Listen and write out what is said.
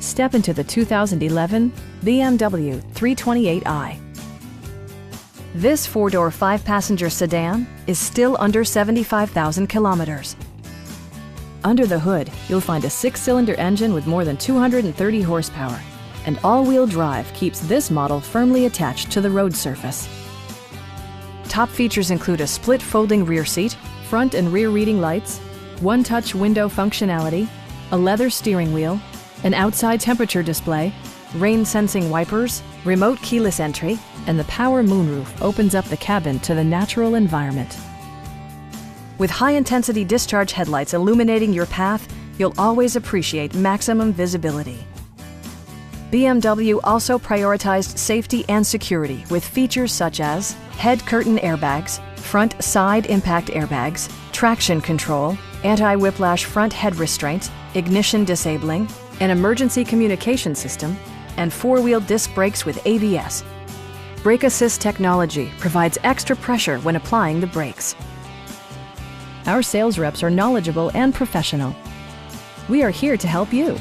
Step into the 2011 BMW 328i. This four-door, five-passenger sedan is still under 75,000 kilometers. Under the hood, you'll find a six-cylinder engine with more than 230 horsepower, and all-wheel drive keeps this model firmly attached to the road surface. Top features include a split folding rear seat, front and rear reading lights, one-touch window functionality, a leather steering wheel, an outside temperature display, rain-sensing wipers, remote keyless entry, and the power moonroof opens up the cabin to the natural environment. With high-intensity discharge headlights illuminating your path, you'll always appreciate maximum visibility. BMW also prioritized safety and security with features such as head curtain airbags, front side impact airbags, traction control, anti-whiplash front head restraints, ignition disabling, an emergency communication system, and four-wheel disc brakes with ABS. Brake Assist technology provides extra pressure when applying the brakes. Our sales reps are knowledgeable and professional. We are here to help you.